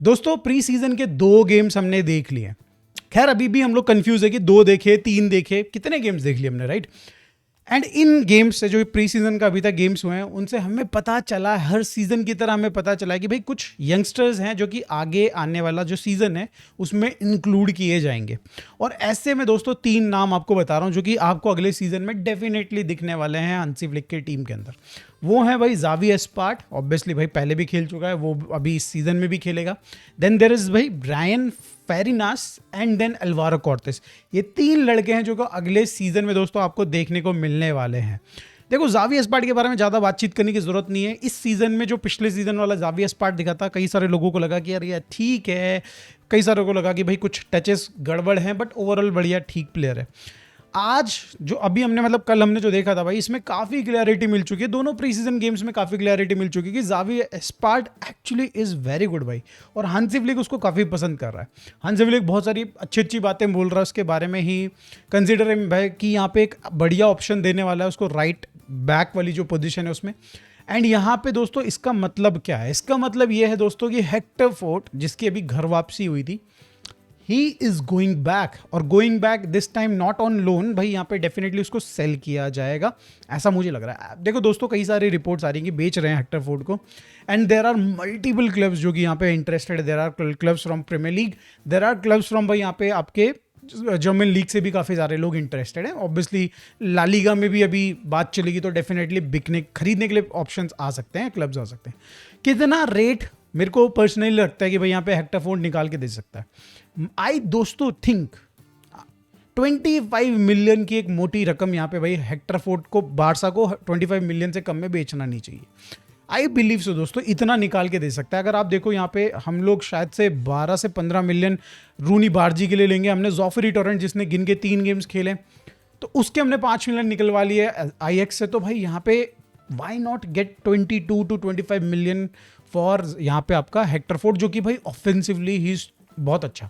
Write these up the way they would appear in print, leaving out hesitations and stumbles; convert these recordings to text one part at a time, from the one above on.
दोस्तों pre season के 2 games हमने देख लिए। खैर अभी भी हम लोग कंफ्यूज है कि 2 देखे 3 देखे, कितने गेम्स देख लिए हमने, राइट। एंड इन गेम्स से जो प्री सीजन का अभी तक गेम्स हुए हैं उनसे हमें पता चला, हर सीजन की तरह हमें पता चला कि भाई कुछ यंगस्टर्स हैं जो कि आगे आने वाला जो सीजन है उसमें इंक्लूड किए जाएंगे। और ऐसे में दोस्तों 3 नाम आपको बता रहा हूं जो कि आपको अगले सीजन में डेफिनेटली दिखने वाले हैं हांसी फ्लिक की टीम के अंदर। वो है भाई ज़ावी एस्पार्ट, ऑब्वियसली भाई पहले भी खेल चुका है, वो अभी इस सीजन में भी खेलेगा। देन देर इज भाई Brian Ferinas and then Alvaro Cortes. ये 3 लड़के हैं जो कि अगले सीजन में दोस्तों आपको देखने को मिलने वाले हैं। देखो ज़ावी एस्पार्ट के बारे में ज़्यादा बातचीत करने की जरूरत नहीं है। इस सीजन में जो पिछले सीजन वाला ज़ावी एस्पार्ट दिखा था, कई सारे लोगों को लगा कि यार ये ठीक है, कई सारों को लगा कि भाई कुछ टचेस गड़बड़ हैं, बट ओवरऑल बढ़िया ठीक प्लेयर है। आज जो अभी हमने मतलब कल हमने जो देखा था भाई, इसमें काफ़ी क्लैरिटी मिल चुकी है, दोनों प्री सीजन गेम्स में काफ़ी क्लैरिटी मिल चुकी है कि Xavi aspart actually is very good भाई। और हांसी फ्लिक उसको काफ़ी पसंद कर रहा है। हांसी फ्लिक बहुत सारी अच्छी अच्छी बातें बोल रहा है उसके बारे में ही, कंसिडर भाई कि यहाँ पे एक बढ़िया ऑप्शन देने वाला है उसको, राइट बैक वाली जो पोजीशन है उसमें। एंड यहाँ पे दोस्तों इसका मतलब क्या है? इसका मतलब ये है दोस्तों कि हेक्टर फोर्ट, जिसकी अभी घर वापसी हुई थी, ही इज गोइंग बैक, और going back this time not on loan. भाई यहाँ पे डेफिनेटली उसको सेल किया जाएगा, ऐसा मुझे लग रहा है। देखो दोस्तों कई सारी रिपोर्ट्स आ रही हैं कि बेच रहे हैं हेक्टर फोर्ड को, and there are multiple clubs जो कि यहाँ पे इंटरेस्टेड है। There are clubs from premier league, there are clubs from भाई यहाँ पे आपके जर्मन लीग से भी काफ़ी सारे लोग इंटरेस्टेड हैं। ऑब्वियसली ला लीगा में भी अभी बात चलेगी तो डेफिनेटली बिकने खरीदने के लिए ऑप्शंस आ सकते हैं, क्लब्स आ सकते हैं। कितना रेट मेरे को पर्सनली लगता है कि भाई यहाँ पे हेक्टर फोर्ड निकाल के दे सकता है। आई दोस्तों थिंक 25 मिलियन की एक मोटी रकम यहाँ पे भाई हेक्टर फोर्ड को, बारसा को 25 मिलियन से कम में बेचना नहीं चाहिए। आई बिलीव सो दोस्तों, इतना निकाल के दे सकता है। अगर आप देखो यहाँ पे हम लोग शायद से 12 से 15 मिलियन रूनी बारजी के लिए लेंगे। हमने जोफरी टोरेंट जिसने गिन के 3 गेम्स खेले तो उसके हमने 5 मिलियन निकलवा लिए आईएक्स से। तो भाई यहाँ पे why not get 22 to 25 million for यहाँ पे आपका हेक्टर फोर्ड, जो कि भाई ऑफेंसिवली ही बहुत अच्छा,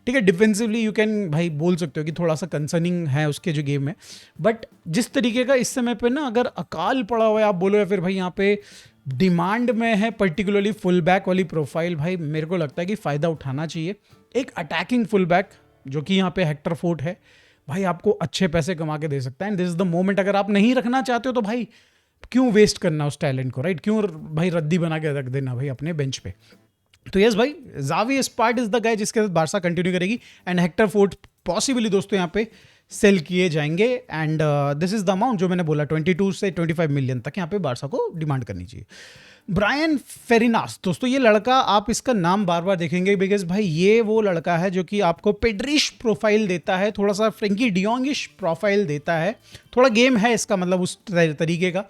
ठीक है। डिफेंसिवली यू कैन भाई बोल सकते हो कि थोड़ा सा कंसर्निंग है उसके जो गेम है, बट जिस तरीके का इस समय पे ना अगर अकाल पड़ा हुआ है आप बोलो, या फिर भाई यहाँ पे डिमांड में है पर्टिकुलरली फुल बैक वाली प्रोफाइल, भाई मेरे को लगता है कि फ़ायदा उठाना चाहिए। एक अटैकिंग फुल बैक जो कि यहाँ पे हेक्टर फोर्ड है, भाई आपको अच्छे पैसे कमा के दे सकता है। And this is the moment, अगर आप नहीं रखना चाहते हो तो भाई क्यों वेस्ट करना उस टैलेंट को, राइट? क्यों भाई रद्दी बना के रख देना भाई अपने बेंच पे। तो यस भाई, Xavi aspart is the guy जिसके साथ बारसा कंटिन्यू करेगी, एंड हेक्टर फोर्ड पॉसिबली दोस्तों यहाँ पे सेल किए जाएंगे। And this is the amount जो मैंने बोला, 22 से 25 मिलियन तक यहाँ पे बारसा को डिमांड करनी चाहिए। ब्रायन फेरिनास दोस्तों, ये लड़का आप इसका नाम बार बार देखेंगे बिकॉज भाई ये वो लड़का है जो कि आपको पेड्रिश प्रोफाइल देता है, थोड़ा सा फ्रेंकी डियोंगिश प्रोफाइल देता है, थोड़ा गेम है इसका मतलब उस तरीके का।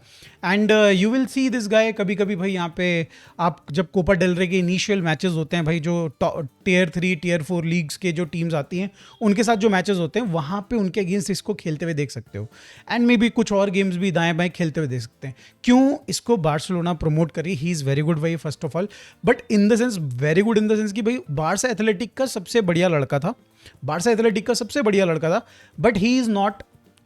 And you will see this guy कभी कभी भाई यहाँ पे आप जब कोपा डेल रे के इनिशियल मैचेस होते हैं भाई, जो टियर 3 टियर 4 लीग्स के जो टीम्स आती हैं उनके साथ जो मैचेस होते हैं वहाँ पे उनके अगेंस्ट इसको खेलते हुए देख सकते हो। एंड मे बी कुछ और गेम्स भी दाएं बाएं खेलते हुए देख सकते हैं। क्यों इसको बार्सिलोना प्रमोट करी? ही इज़ वेरी गुड भाई first of all, but in the sense very good in the sense कि भाई बारसा एथलेटिक का सबसे बढ़िया लड़का था, बारसा एथलेटिक का सबसे बढ़िया लड़का था, but he is not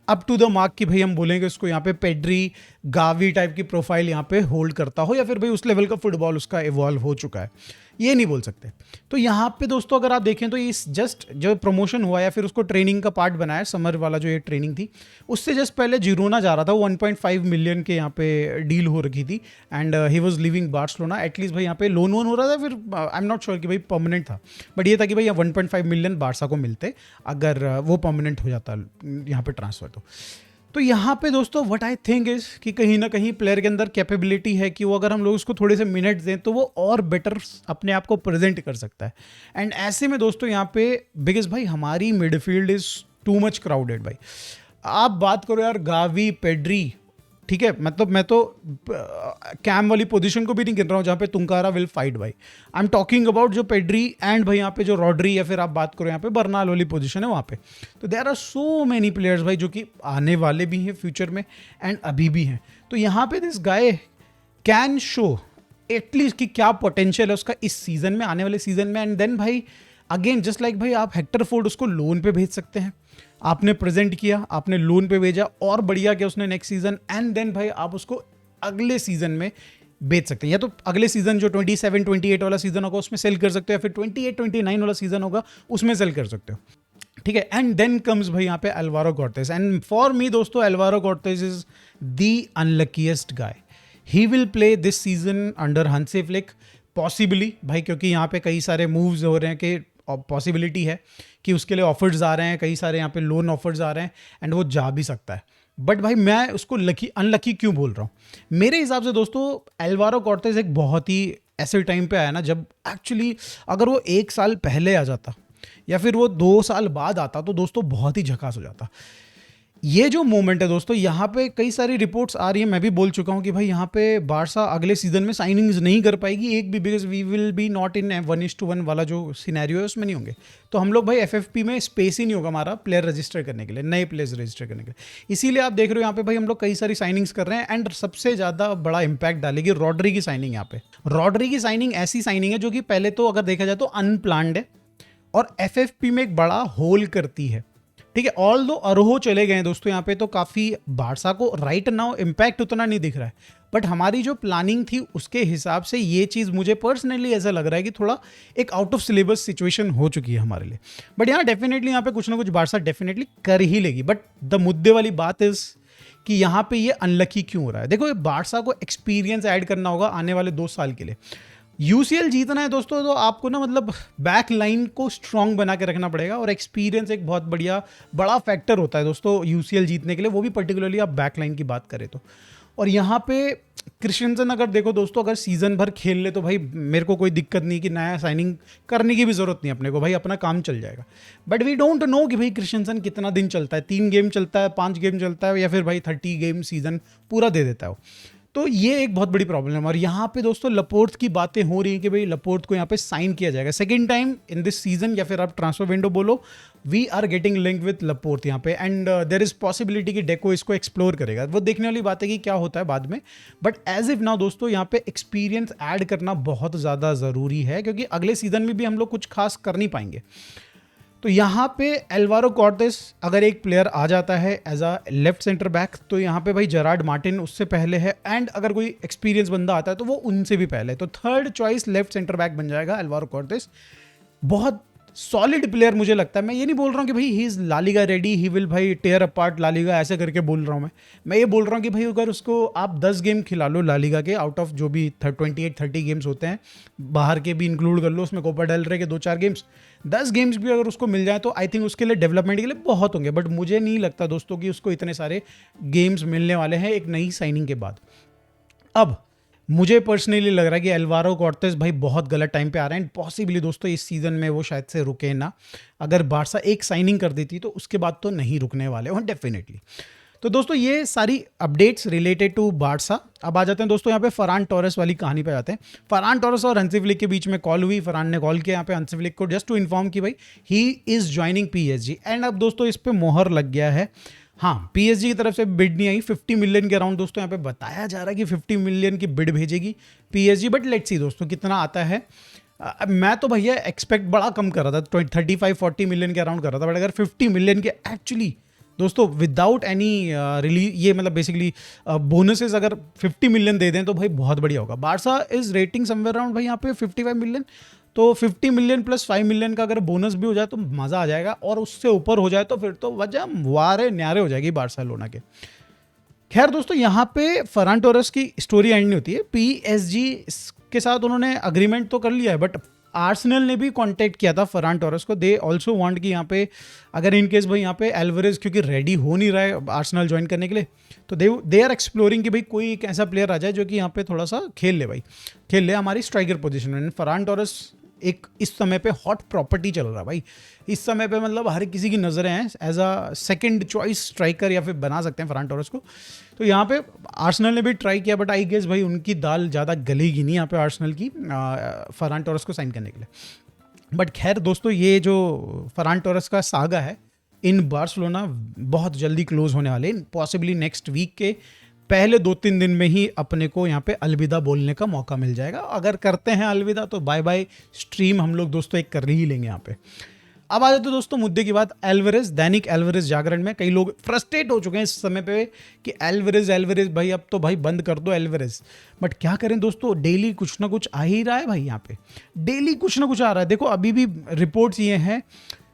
up to the mark कि भाई हम बोलेंगे उसको यहाँ पे पेड्री गावी टाइप की प्रोफाइल यहाँ पे होल्ड करता हो, या फिर भाई उस लेवल का फुटबॉल उसका इवॉल्व हो चुका है, ये नहीं बोल सकते। तो यहाँ पे दोस्तों अगर आप देखें तो इस जस्ट जो प्रमोशन हुआ या फिर उसको ट्रेनिंग का पार्ट बनाया, समर वाला जो ये ट्रेनिंग थी उससे जस्ट पहले जिरोना जा रहा था, वो 1.5 मिलियन के यहाँ पे डील हो रखी थी, and he was living Barcelona. At least भाई यहाँ पे लोन वोन हो रहा था, फिर आई एम नॉट श्योर कि भाई परमानेंट था, बट ये था कि भाई 1.5 मिलियन बारसा को मिलते अगर वो परमानेंट हो जाता यहाँ पे ट्रांसफर। तो यहाँ पे दोस्तों व्हाट आई थिंक इज कि कहीं ना कहीं प्लेयर के अंदर कैपेबिलिटी है कि वो अगर हम लोग उसको थोड़े से मिनट्स दें तो वो और बेटर अपने आप को प्रेजेंट कर सकता है। एंड ऐसे में दोस्तों यहाँ पे बिकॉज भाई हमारी midfield is too much crowded भाई। आप बात करो यार गावी पेड्री, ठीक है, मतलब मैं तो कैम वाली पोजीशन को भी नहीं गिन रहा हूँ जहाँ पे तुंकारा विल फाइट भाई। आई एम टॉकिंग अबाउट जो पेड्री एंड भाई यहाँ पे जो रॉड्री, या फिर आप बात करो यहाँ पे बर्नाल वाली पोजीशन है वहाँ पे। तो there are so many players भाई जो कि आने वाले भी हैं फ्यूचर में एंड अभी भी हैं। तो यहाँ पे this guy can show at least कि क्या पोटेंशियल है उसका इस सीजन में, आने वाले सीजन में। एंड देन भाई अगेन जस्ट लाइक भाई आप हेक्टर फोर्ड उसको लोन पे भेज सकते हैं, आपने प्रेजेंट किया, आपने लोन पे भेजा और बढ़िया किया उसने नेक्स्ट सीजन, एंड देन भाई आप उसको अगले सीजन में बेच सकते हैं, या तो अगले सीजन जो 27-28 वाला सीजन होगा उसमें सेल कर सकते हो, या फिर 28-29 वाला सीजन होगा उसमें सेल कर सकते हो, ठीक है। एंड देन कम्स भाई यहाँ पे Alvaro Cortes, and for me दोस्तों Alvaro Cortes is the unluckiest guy. He will play this season under Hansi Flick possibly भाई, क्योंकि यहाँ पे कई सारे मूव्स हो रहे हैं कि पॉसिबिलिटी है कि उसके लिए ऑफर्स आ रहे हैं, कई सारे यहाँ पे लोन ऑफर्स आ रहे हैं, एंड वो जा भी सकता है। बट भाई मैं उसको लकी अनलकी क्यों बोल रहा हूँ? मेरे हिसाब से दोस्तों अल्वारो कॉर्टेस एक बहुत ही ऐसे टाइम पे आया ना जब एक्चुअली अगर वो 1 साल पहले आ जाता या फिर वो 2 साल बाद आता तो दोस्तों बहुत ही झकास हो जाता। ये जो मोमेंट है दोस्तों, यहाँ पे कई सारी रिपोर्ट्स आ रही है, मैं भी बोल चुका हूँ कि भाई यहाँ पे बारसा अगले सीजन में साइनिंग्स नहीं कर पाएगी एक भी, because we will be not in 1:1 वाला जो सिनेरियो है उसमें नहीं होंगे। तो हम लोग भाई एफएफपी में स्पेस ही नहीं होगा हमारा प्लेयर रजिस्टर करने के लिए, नए प्लेयर्स रजिस्टर करने के लिए। इसीलिए आप देख रहे हो यहाँ पे भाई हम लोग कई सारी साइनिंग्स कर रहे हैं, एंड सबसे ज़्यादा बड़ा इंपैक्ट डालेगी रॉड्री की साइनिंग। यहाँ पे रॉड्री की साइनिंग ऐसी साइनिंग है जो कि पहले तो अगर देखा जाए तो अनप्लान्ड है और एफएफपी में एक बड़ा होल करती है, ठीक है। ऑल दो अरोहो चले गए हैं दोस्तों यहाँ पे, तो काफ़ी बारसा को राइट नाउ इम्पैक्ट उतना नहीं दिख रहा है, बट हमारी जो प्लानिंग थी उसके हिसाब से ये चीज़ मुझे पर्सनली ऐसा लग रहा है कि थोड़ा एक आउट ऑफ सिलेबस सिचुएशन हो चुकी है हमारे लिए। बट यहाँ डेफिनेटली यहाँ पे कुछ ना कुछ बारसा डेफिनेटली कर ही लेगी। बट द मुद्दे वाली बात इज कि यहाँ पे ये अनलकी क्यों हो रहा है। देखो बारसा को एक्सपीरियंस ऐड करना होगा आने वाले 2 साल के लिए। यूसीएल जीतना है दोस्तों तो आपको ना मतलब बैक लाइन को स्ट्रांग बना के रखना पड़ेगा, और एक्सपीरियंस एक बहुत बड़ा फैक्टर होता है दोस्तों यूसीएल जीतने के लिए, वो भी पर्टिकुलरली आप बैक लाइन की बात करें तो। और यहाँ पे क्रिश्चियनसन अगर देखो दोस्तों अगर सीजन भर खेल ले तो भाई मेरे को कोई दिक्कत नहीं कि नया साइनिंग करने की भी जरूरत नहीं अपने को, भाई अपना काम चल जाएगा। बट वी डोंट नो कि भाई क्रिश्चियनसन कितना दिन चलता है, 3 गेम चलता है, 5 गेम चलता है, या फिर भाई 30 गेम सीजन पूरा दे देता है। तो ये एक बहुत बड़ी प्रॉब्लम है। और यहाँ पे दोस्तों लपोर्ट की बातें हो रही हैं कि भाई लपोर्ट को यहाँ पे साइन किया जाएगा second time in this season, या फिर आप ट्रांसफर विंडो बोलो, we are getting link with Laporte यहाँ पे, एंड देयर इज पॉसिबिलिटी कि डेको इसको एक्सप्लोर करेगा। वो देखने वाली बात है कि क्या होता है बाद में। बट एज इफ नाउ दोस्तों यहाँ पे एक्सपीरियंस ऐड करना बहुत ज़्यादा ज़रूरी है, क्योंकि अगले सीजन में भी हम लोग कुछ खास कर नहीं पाएंगे। तो यहाँ पे अल्वारो कॉर्टेस अगर एक प्लेयर आ जाता है as a left centre back, तो यहाँ पे भाई जेरार्ड मार्टिन उससे पहले है, एंड अगर कोई एक्सपीरियंस बंदा आता है तो वो उनसे भी पहले, तो third choice left centre back बन जाएगा अल्वारो कॉर्टेस। बहुत सॉलिड प्लेयर मुझे लगता है। मैं ये नहीं बोल रहा हूँ कि भाई he is La Liga ready, he will भाई टेयर अपार्ट ला लीगा, ऐसे करके बोल रहा हूँ मैं ये बोल रहा हूँ कि भाई अगर उसको आप 10 गेम खिला लो ला लीगा के आउट ऑफ जो भी 28-30 गेम्स होते हैं, बाहर के भी इंक्लूड कर लो उसमें, कोपा डेल रे के 2-4 गेम्स, 10 गेम्स भी अगर उसको मिल जाए तो आई थिंक उसके लिए डेवलपमेंट के लिए बहुत होंगे। बट मुझे नहीं लगता दोस्तों कि उसको इतने सारे गेम्स मिलने वाले हैं एक नई साइनिंग के बाद। अब मुझे पर्सनली लग रहा है कि अल्वारो कॉर्टेस भाई बहुत गलत टाइम पे आ रहे हैं, पॉसिबली दोस्तों इस सीजन में वो शायद से रुके ना। अगर बारसा एक साइनिंग कर देती तो उसके बाद तो नहीं रुकने वाले हैं डेफिनेटली। तो दोस्तों ये सारी अपडेट्स रिलेटेड टू बारसा। अब आ जाते हैं दोस्तों यहाँ पे फरहान टोरेस वाली कहानी पे जाते हैं। फरहान टोरेस और हंसी फ्लिक के बीच में कॉल हुई, फरहान ने कॉल किया यहाँ पे हंसी फ्लिक को जस्ट टू इन्फॉर्म कि भाई he is joining PSG, and अब दोस्तों इस पे मोहर लग गया है। हाँ, पीएसजी की तरफ से बिड नहीं आई, 50 मिलियन के अराउंड दोस्तों यहाँ पे बताया जा रहा है कि 50 मिलियन की बिड भेजेगी पीएसजी, बट लेट्स सी दोस्तों कितना आता है। मैं तो भैया एक्सपेक्ट बड़ा कम कर रहा था, 35-40 मिलियन के अराउंड कर रहा था, बट अगर 50 मिलियन के एक्चुअली दोस्तों विदाउट एनी रिलीज, ये मतलब बेसिकली बोनसेस अगर 50 मिलियन दे दें तो भाई बहुत बढ़िया होगा। Barça is rating somewhere around भाई यहाँ पे 55 मिलियन, तो 50 मिलियन प्लस 5 मिलियन का अगर बोनस भी हो जाए तो मज़ा आ जाएगा, और उससे ऊपर हो जाए तो फिर तो वजह वारे न्यारे हो जाएगी बार्सिलोना के। खैर दोस्तों यहाँ पे फरहान टोरेस की स्टोरी एंड नहीं होती है, पीएसजी के साथ उन्होंने अग्रीमेंट तो कर लिया है, बट आर्सेनल ने भी कांटेक्ट किया था फरहान टोरेस को। दे ऑल्सो वांट कि यहाँ पे अगर इन केस भाई यहाँ पे एल्वारेज क्योंकि रेडी हो नहीं रहा है आर्सेनल ज्वाइन करने के लिए, तो दे आर एक्सप्लोरिंग कि भाई कोई एक ऐसा प्लेयर आ जाए जो कि यहाँ पे थोड़ा सा खेल ले हमारी स्ट्राइकर पोजीशन में। फरहान टोरेस एक इस समय पे हॉट प्रॉपर्टी चल रहा है भाई, इस समय पे मतलब हर किसी की नज़रें हैं as a second choice striker, या फिर बना सकते हैं फरहान टोरेस को। तो यहाँ पे आर्सेनल ने भी ट्राई किया, बट आई गेस भाई उनकी दाल ज़्यादा गलेगी नहीं यहाँ पे आर्सेनल की फरहान टोरेस को साइन करने के लिए। बट खैर दोस्तों ये जो फरहान टोरेस का सागा है इन बार्सिलोना बहुत जल्दी क्लोज होने वाले, पॉसिबली नेक्स्ट वीक के पहले 2-3 दिन में ही अपने को यहाँ पे अलविदा बोलने का मौका मिल जाएगा। अगर करते हैं अलविदा तो बाय बाय स्ट्रीम हम लोग दोस्तों एक कर ही लेंगे यहाँ पे। अब आ जाते दोस्तों मुद्दे की बात, एल्वारेज, दैनिक एल्वारेज जागरण में कई लोग फ्रस्ट्रेट हो चुके हैं इस समय पे कि एल्वारेज भाई अब तो भाई बंद कर दो एल्वारेज। बट क्या करें दोस्तों, डेली कुछ ना कुछ आ ही रहा है भाई, यहाँ पे डेली कुछ ना कुछ आ रहा है। देखो अभी भी रिपोर्ट्स ये हैं,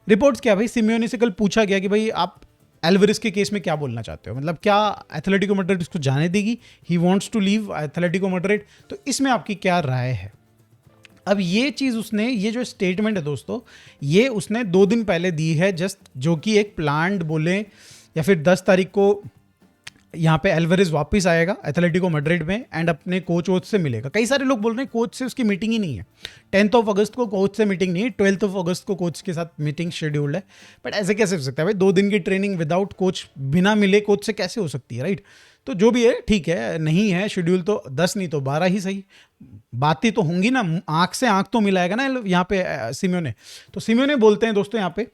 रिपोर्ट्स क्या भाई, सिमियोनी से कल पूछा गया कि भाई आप एल्वारेज के केस में क्या बोलना चाहते हो, मतलब क्या एथलेटिको मैड्रिड इसको जाने देगी, he wants to leave Atletico Madrid, तो इसमें आपकी क्या राय है। अब ये चीज़ उसने, ये जो स्टेटमेंट है दोस्तों, ये उसने 2 दिन पहले दी है जस्ट, जो कि एक प्लान्ड बोले, या फिर 10 तारीख को यहाँ पे एल्वारेज वापस आएगा एथलेटिको मैड्रिड में एंड अपने कोच वोच से मिलेगा। कई सारे लोग बोल रहे हैं कोच से उसकी मीटिंग ही नहीं है, 10 अगस्त को कोच से मीटिंग नहीं है, 12 अगस्त को कोच के साथ मीटिंग शेड्यूल्ड है। बट ऐसे कैसे हो सकता है भाई, 2 दिन की ट्रेनिंग विदाउट कोच, बिना मिले कोच से कैसे हो सकती है, राइट। तो जो भी है ठीक है, नहीं है शेड्यूल तो 10 नहीं तो 12 ही सही, बातें तो होंगी ना, आंख से आंख तो मिलाएगा ना यहाँ पे सिमियोने। तो सिमियोने बोलते हैं दोस्तों यहाँ पे,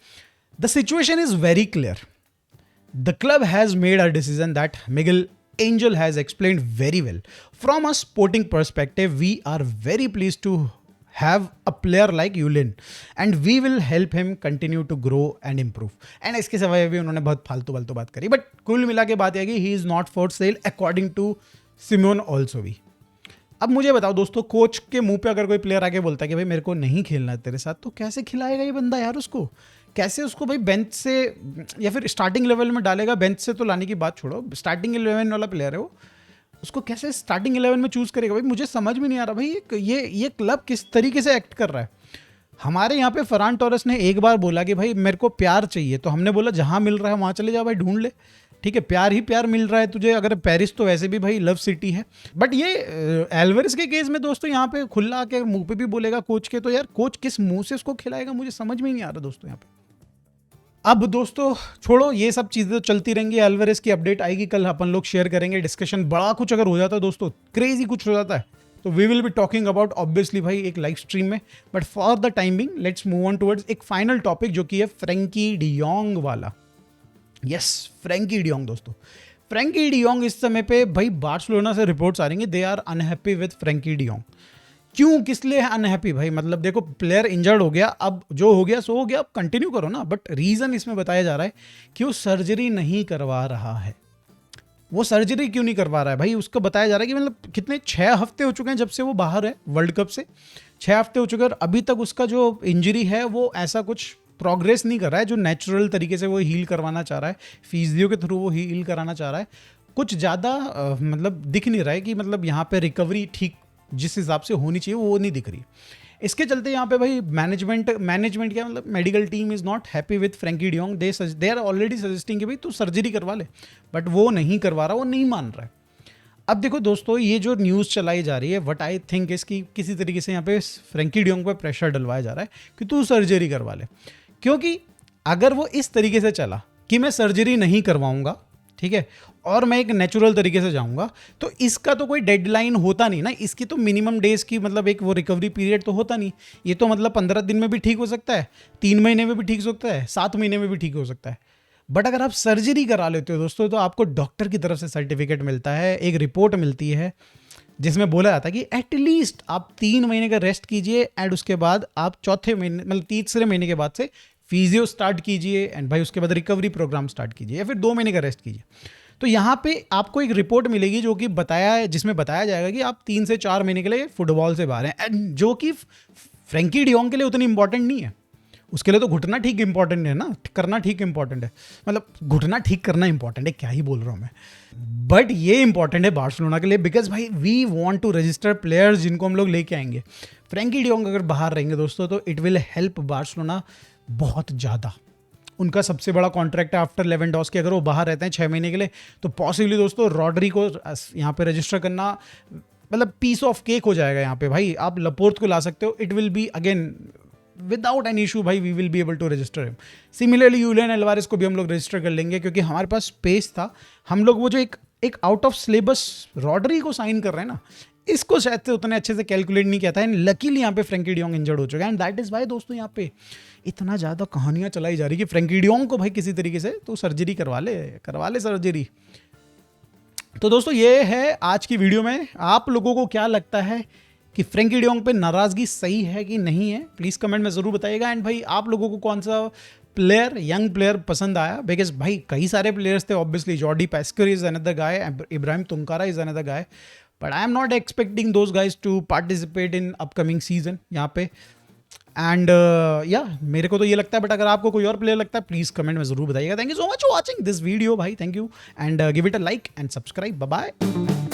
the situation is very clear, the club has made a decision that Miguel Angel has explained very well. From a sporting perspective, we are very pleased to have a player like Yulin and we will help him continue to grow and improve. And इसके सिवाय भी उन्होंने बहुत फालतू बात करी, but कुल मिला के बात है कि he is not for sale according to Simeone also भी। अब मुझे बताओ दोस्तों, कोच के मुंह पे अगर कोई प्लेयर आके बोलता है कि भाई मेरे को नहीं खेलना है तेरे साथ, तो कैसे खिलाएगा ये बंदा यार उसको, कैसे उसको भाई बेंच से या फिर स्टार्टिंग लेवल में डालेगा। बेंच से तो लाने की बात छोड़ो, स्टार्टिंग 11 वाला प्लेयर है वो, उसको कैसे स्टार्टिंग 11 में चूज करेगा भाई, मुझे समझ में नहीं आ रहा भाई ये क्लब किस तरीके से एक्ट कर रहा है। हमारे यहाँ पे फरान टोरेस ने एक बार बोला कि भाई मेरे को प्यार चाहिए, तो हमने बोला जहाँ मिल रहा है वहाँ चले जा भाई, ढूंढ ले, ठीक है, प्यार ही प्यार मिल रहा है तुझे, अगर पेरिस तो वैसे भी भाई लव सिटी है। बट ये एल्वारेज के केस में दोस्तों यहाँ पे खुला के मुंह पे भी बोलेगा कोच के, तो यार कोच किस मुंह से उसको खिलाएगा, मुझे समझ में ही नहीं आ रहा दोस्तों यहाँ पे। अब दोस्तों छोड़ो ये सब चीज़ें तो चलती रहेंगी, एल्वारेज की अपडेट आएगी कल, अपन लोग शेयर करेंगे, डिस्कशन बड़ा कुछ अगर हो जाता है दोस्तों, क्रेजी कुछ हो जाता है, तो we will be talking about obviously भाई एक लाइव स्ट्रीम में। But for the time being let's move on towards एक फाइनल टॉपिक जो कि है फ्रैंकी डियोंग वाला। यस, फ्रैंकी डियोंग दोस्तों, फ्रैंकी डियोंग इस समय पे भाई बार्सिलोना से रिपोर्ट्स आ रही हैं, they are unhappy with Frenkie de Jong. क्यों, किस लिए है अनहैप्पी भाई, मतलब देखो प्लेयर इंजर्ड हो गया, अब जो हो गया सो हो गया, अब कंटिन्यू करो ना। बट रीज़न इसमें बताया जा रहा है कि वो सर्जरी नहीं करवा रहा है। वो सर्जरी क्यों नहीं करवा रहा है भाई, उसको बताया जा रहा है कि मतलब कितने 6 हफ्ते हो चुके हैं जब से वो बाहर है वर्ल्ड कप से, 6 हफ्ते हो चुके हैं और अभी तक उसका जो इंजरी है वो ऐसा कुछ प्रोग्रेस नहीं कर रहा है जो नेचुरल तरीके से वो हील करवाना चाह रहा है, फिजियो के थ्रू वो हील कराना चाह रहा है। कुछ ज़्यादा मतलब दिख नहीं रहा है कि मतलब यहाँ पे रिकवरी ठीक जिस हिसाब से होनी चाहिए वो नहीं दिख रही। इसके चलते यहाँ पे भाई मैनेजमेंट क्या मतलब medical team is not happy with Frenkie de Jong, they are already suggesting कि भाई तू सर्जरी करवा ले, बट वो नहीं करवा रहा, वो नहीं मान रहा है। अब देखो दोस्तों, ये जो न्यूज़ चलाई जा रही है, व्हाट आई थिंक इसकी किसी तरीके से यहाँ पे फ्रैंकी डियोंग पर प्रेशर डलवाया जा रहा है कि तू सर्जरी करवा ले, क्योंकि अगर वो इस तरीके से चला कि मैं सर्जरी नहीं करवाऊंगा, ठीक है, और मैं एक नेचुरल तरीके से जाऊंगा, तो इसका तो कोई डेडलाइन होता नहीं ना, इसकी तो मिनिमम डेज की मतलब एक वो रिकवरी पीरियड तो होता नहीं। ये तो मतलब 15 दिन में भी ठीक हो सकता है, 3 महीने में भी ठीक हो सकता है, 7 महीने में भी ठीक हो सकता है। बट अगर आप सर्जरी करा लेते हो दोस्तों, तो आपको डॉक्टर की तरफ से सर्टिफिकेट मिलता है, एक रिपोर्ट मिलती है जिसमें बोला जाता है कि एटलीस्ट आप 3 महीने का रेस्ट कीजिए एंड उसके बाद आप चौथे महीने मतलब तीसरे महीने के बाद से फिजियो स्टार्ट कीजिए एंड भाई उसके बाद रिकवरी प्रोग्राम स्टार्ट कीजिए, या फिर 2 महीने का रेस्ट कीजिए। तो यहाँ पे आपको एक रिपोर्ट मिलेगी जो कि जिसमें बताया जाएगा कि आप 3 से 4 महीने के लिए फुटबॉल से बाहर हैं, एंड जो कि फ्रैंकी डियोंग के लिए उतनी इंपॉर्टेंट नहीं है। उसके लिए तो घुटना ठीक इंपॉर्टेंट है ना, करना ठीक इंपॉर्टेंट है, मतलब घुटना ठीक करना इंपॉर्टेंट है, क्या ही बोल रहा हूँ मैं, बट ये इंपॉर्टेंट है बार्सिलोना के लिए, बिकॉज भाई we want to register players जिनको हम लोग लेके आएंगे। फ्रैंकी डियोंग अगर बाहर रहेंगे दोस्तों, तो इट विल हेल्प बार्सिलोना बहुत ज़्यादा। उनका सबसे बड़ा कॉन्ट्रैक्ट है आफ्टर लेवेंडोस्की, अगर वो बाहर रहते हैं 6 महीने के लिए, तो पॉसिबली दोस्तों रॉड्री को यहाँ पे रजिस्टर करना मतलब पीस ऑफ केक हो जाएगा। यहाँ पे भाई आप लपोर्ट को ला सकते हो, it will be again without an issue भाई, we will be able to register him. Similarly Julian Alvarez को भी हम लोग रजिस्टर कर लेंगे, क्योंकि हमारे पास स्पेस था। हम लोग वो जो एक आउट ऑफ सिलेबस रॉड्री को साइन कर रहे हैं ना, इसको शायद से उतने अच्छे से कैलकुलेट नहीं किया था, एंड लकीली यहाँ पे फ्रैंकी डियोंग इंजर्ड हो चुका है, एंड दैट इज़ वाई दोस्तों यहाँ पे इतना ज़्यादा कहानियाँ चलाई जा रही कि फ्रैंकी डियोंग को भाई किसी तरीके से तो सर्जरी करवा ले सर्जरी। तो दोस्तों ये है आज की वीडियो में। आप लोगों को क्या लगता है कि फ्रैंकी डियोंग पे नाराज़गी सही है कि नहीं है, प्लीज़ कमेंट में ज़रूर बताइएगा। एंड भाई आप लोगों को कौन सा प्लेयर, यंग प्लेयर पसंद आया? बिकॉज भाई कई सारे प्लेयर्स थे, obviously Jordi Pascar is another guy, Ibrahim Tunkara is another guy, but I am not expecting those guys to participate in upcoming season यहाँ पे। एंड या मेरे को तो ये लगता है, बट अगर आपको कोई और प्लेयर लगता है प्लीज़ कमेंट में ज़रूर बताइएगा। Thank you so much for watching this video भाई, thank you, and give it a like and subscribe. Bye bye.